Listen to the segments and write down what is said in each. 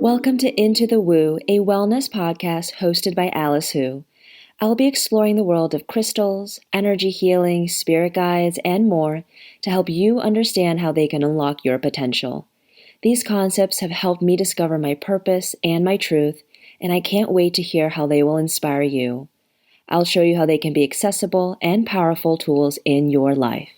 Welcome to Into the Woo, a wellness podcast hosted by Alice Hu. I'll be exploring the world of crystals, energy healing, spirit guides, and more to help you understand how they can unlock your potential. These concepts have helped me discover my purpose and my truth, and I can't wait to hear how they will inspire you. I'll show you how they can be accessible and powerful tools in your life.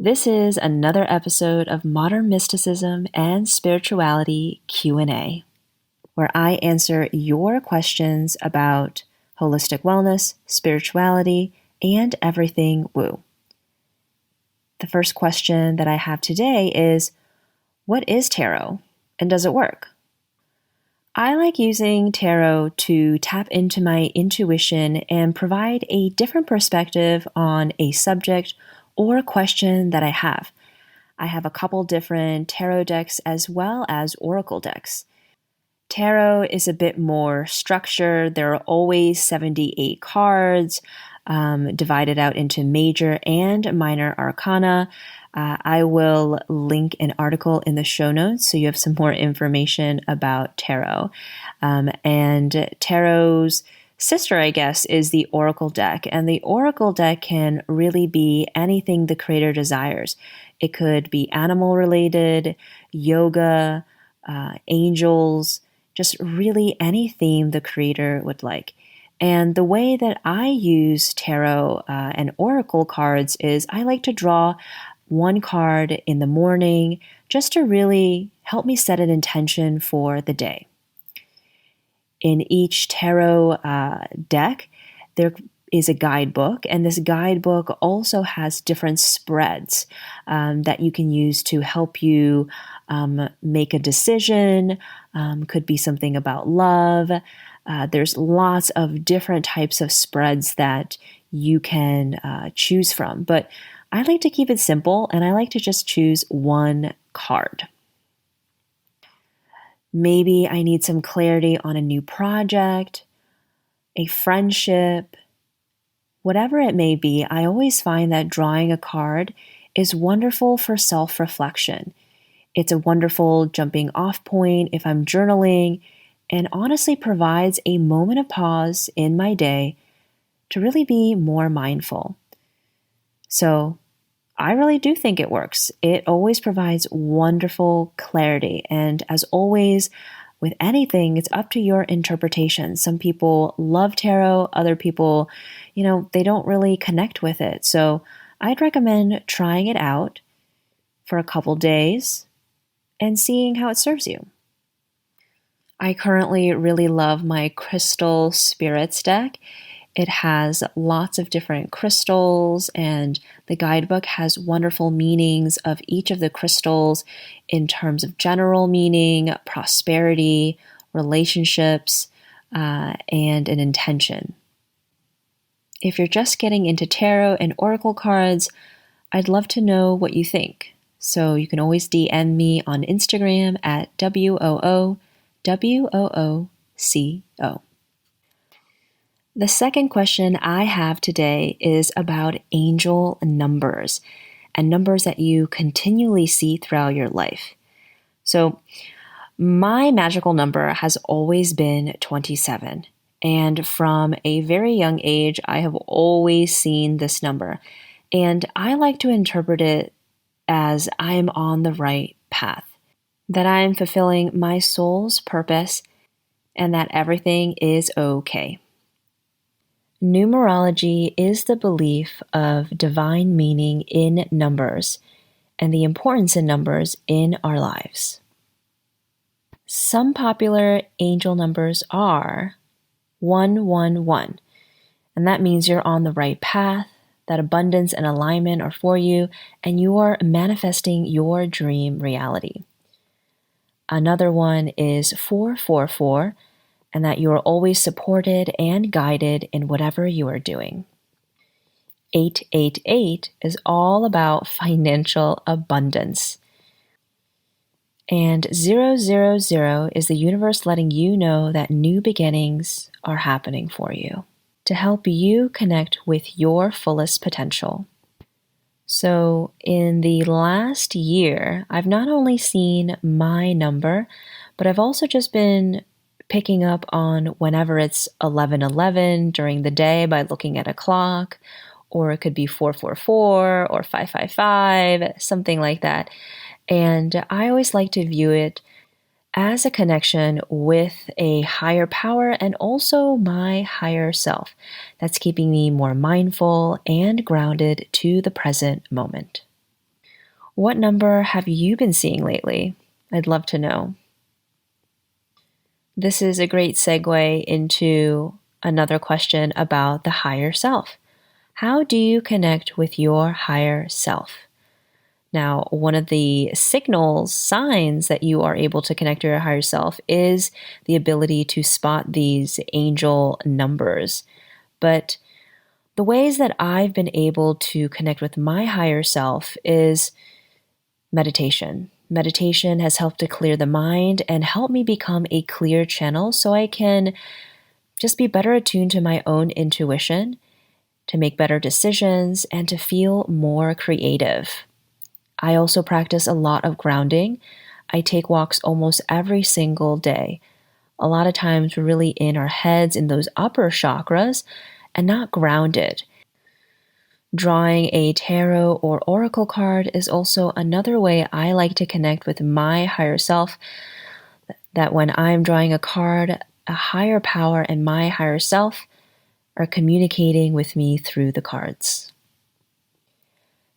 This is another episode of Modern Mysticism and Spirituality Q&A, where I answer your questions about holistic wellness, spirituality, and everything woo. The first question that I have today is, what is tarot and does it work? I like using tarot to tap into my intuition and provide a different perspective on a subject or a question that I have. I have a couple different tarot decks as well as oracle decks. Tarot is a bit more structured. There are always 78 cards divided out into major and minor arcana. I will link an article in the show notes so you have some more information about tarot. And tarot's sister, I guess, is the Oracle deck. And the Oracle deck can really be anything the creator desires. It could be animal related, yoga, angels, just really any theme the creator would like. And the way that I use tarot and oracle cards is I like to draw one card in the morning just to really help me set an intention for the day. In each tarot deck, there is a guidebook, and this guidebook also has different spreads that you can use to help you make a decision. Could be something about love. There's lots of different types of spreads that you can choose from, but I like to keep it simple, and I like to just choose one card. Maybe I need some clarity on a new project, a friendship, whatever it may be. I always find that drawing a card is wonderful for self-reflection. It's a wonderful jumping off point if I'm journaling, and honestly provides a moment of pause in my day to really be more mindful. So I really do think it works. It always provides wonderful clarity. And as always, with anything, it's up to your interpretation. Some people love tarot, other people, they don't really connect with it. So I'd recommend trying it out for a couple days and seeing how it serves you. I currently really love my Crystal Spirits deck. It has lots of different crystals, and the guidebook has wonderful meanings of each of the crystals in terms of general meaning, prosperity, relationships, and an intention. If you're just getting into tarot and oracle cards, I'd love to know what you think. So you can always DM me on Instagram at WOOWOOCO. The second question I have today is about angel numbers and numbers that you continually see throughout your life. So my magical number has always been 27. And from a very young age, I have always seen this number. And I like to interpret it as I'm on the right path, that I am fulfilling my soul's purpose, and that everything is okay. Numerology is the belief of divine meaning in numbers and the importance in numbers in our lives. Some popular angel numbers are 111, and that means you're on the right path, that abundance and alignment are for you, and you are manifesting your dream reality. Another one is 444, and that you are always supported and guided in whatever you are doing. 888 is all about financial abundance. And 000 is the universe letting you know that new beginnings are happening for you to help you connect with your fullest potential. So, in the last year, I've not only seen my number, but I've also just been picking up on whenever it's 11:11 during the day by looking at a clock, or it could be 444 or 555, something like that. And I always like to view it as a connection with a higher power and also my higher self. That's keeping me more mindful and grounded to the present moment. What number have you been seeing lately? I'd love to know. This is a great segue into another question about the higher self. How do you connect with your higher self? Now, one of the signals, signs that you are able to connect to your higher self is the ability to spot these angel numbers. But the ways that I've been able to connect with my higher self is meditation. Meditation has helped to clear the mind and help me become a clear channel so I can just be better attuned to my own intuition, to make better decisions, and to feel more creative. I also practice a lot of grounding. I take walks almost every single day. A lot of times we're really in our heads in those upper chakras and not grounded. Drawing a tarot or oracle card is also another way I like to connect with my higher self. That when I'm drawing a card, a higher power and my higher self are communicating with me through the cards.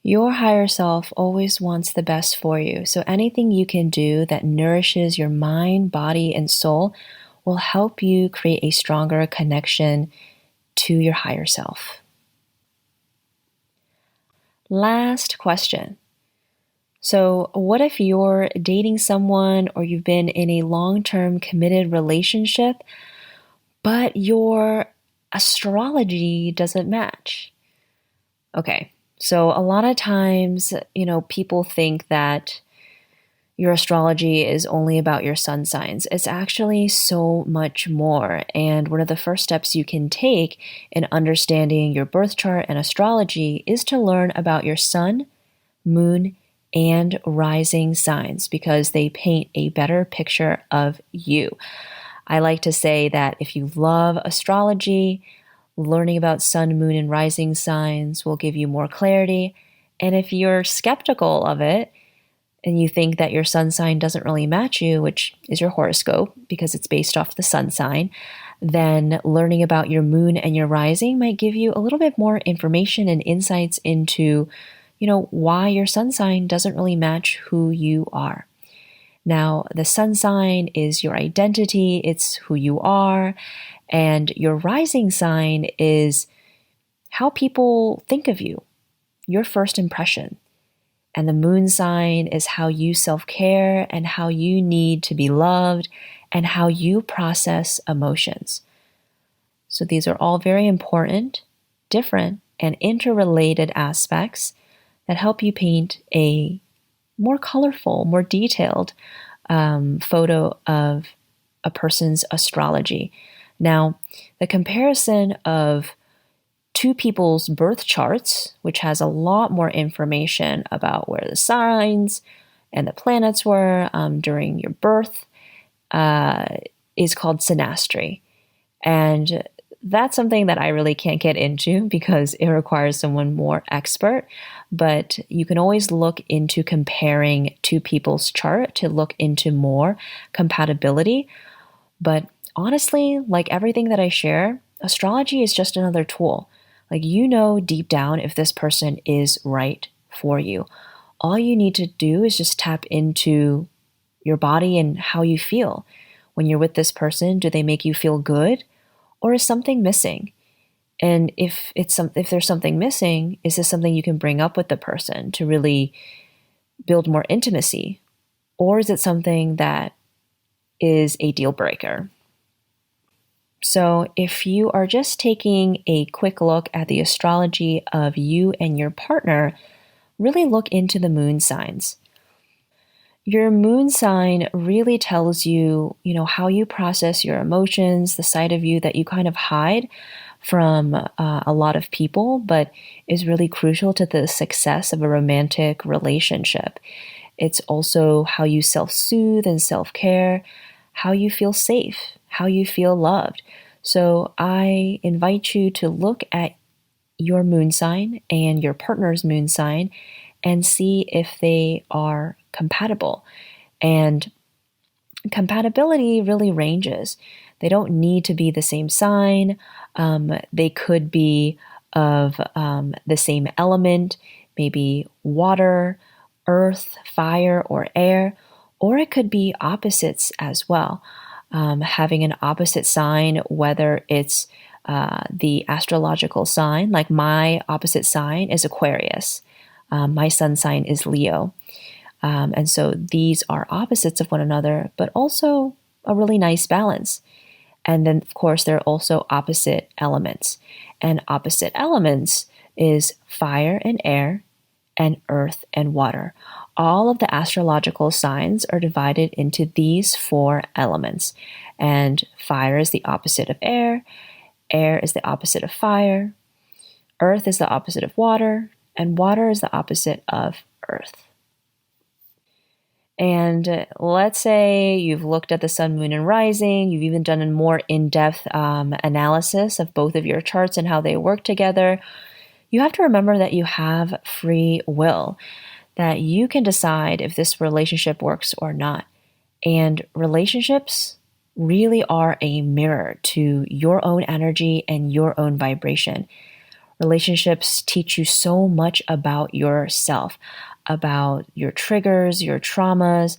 Your higher self always wants the best for you, so anything you can do that nourishes your mind, body, and soul will help you create a stronger connection to your higher self. Last question. So, what if you're dating someone or you've been in a long-term committed relationship, but your astrology doesn't match? Okay. So a lot of times, people think that your astrology is only about your sun signs. It's actually so much more. And one of the first steps you can take in understanding your birth chart and astrology is to learn about your sun, moon, and rising signs because they paint a better picture of you. I like to say that if you love astrology, learning about sun, moon, and rising signs will give you more clarity. And if you're skeptical of it and you think that your sun sign doesn't really match you, which is your horoscope because it's based off the sun sign, then learning about your moon and your rising might give you a little bit more information and insights into, why your sun sign doesn't really match who you are. Now, the sun sign is your identity, it's who you are. And your rising sign is how people think of you, your first impression. And the moon sign is how you self-care and how you need to be loved and how you process emotions. So these are all very important, different, and interrelated aspects that help you paint a more colorful, more detailed photo of a person's astrology. Now, the comparison of two people's birth charts, which has a lot more information about where the signs and the planets were during your birth, is called synastry. And that's something that I really can't get into because it requires someone more expert. But you can always look into comparing two people's chart to look into more compatibility. But honestly, like everything that I share, astrology is just another tool. Like, deep down if this person is right for you. All you need to do is just tap into your body and how you feel. When you're with this person, do they make you feel good? Or is something missing? And if there's something missing, is this something you can bring up with the person to really build more intimacy? Or is it something that is a deal breaker? So if you are just taking a quick look at the astrology of you and your partner, really look into the moon signs. Your moon sign really tells you, how you process your emotions, the side of you that you kind of hide from a lot of people, but is really crucial to the success of a romantic relationship. It's also how you self-soothe and self-care, how you feel safe, how you feel loved. So I invite you to look at your moon sign and your partner's moon sign and see if they are compatible. And compatibility really ranges. They don't need to be the same sign. They could be of the same element, maybe water, earth, fire, or air, or it could be opposites as well. Having an opposite sign, whether it's the astrological sign, like my opposite sign is Aquarius. My sun sign is Leo. And so these are opposites of one another, but also a really nice balance. And then, of course, there are also opposite elements. And opposite elements is fire and air, and earth and water. All of the astrological signs are divided into these 4 elements. And fire is the opposite of air is the opposite of fire, earth is the opposite of water, and water is the opposite of earth. And let's say you've looked at the sun, moon, and rising, you've even done a more in-depth analysis of both of your charts and how they work together. You have to remember that you have free will, that you can decide if this relationship works or not. And relationships really are a mirror to your own energy and your own vibration. Relationships teach you so much about yourself, about your triggers, your traumas,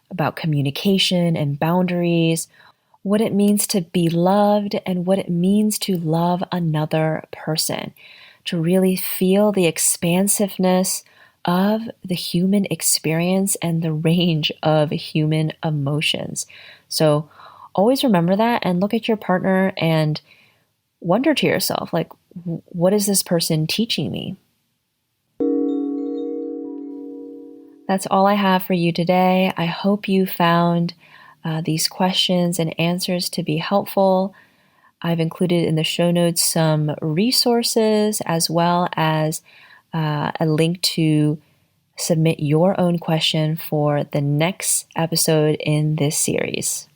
about communication and boundaries, what it means to be loved, and what it means to love another person, to really feel the expansiveness of the human experience and the range of human emotions. So always remember that and look at your partner and wonder to yourself, like, what is this person teaching me? That's all I have for you today. I hope you found these questions and answers to be helpful. I've included in the show notes some resources as well as a link to submit your own question for the next episode in this series.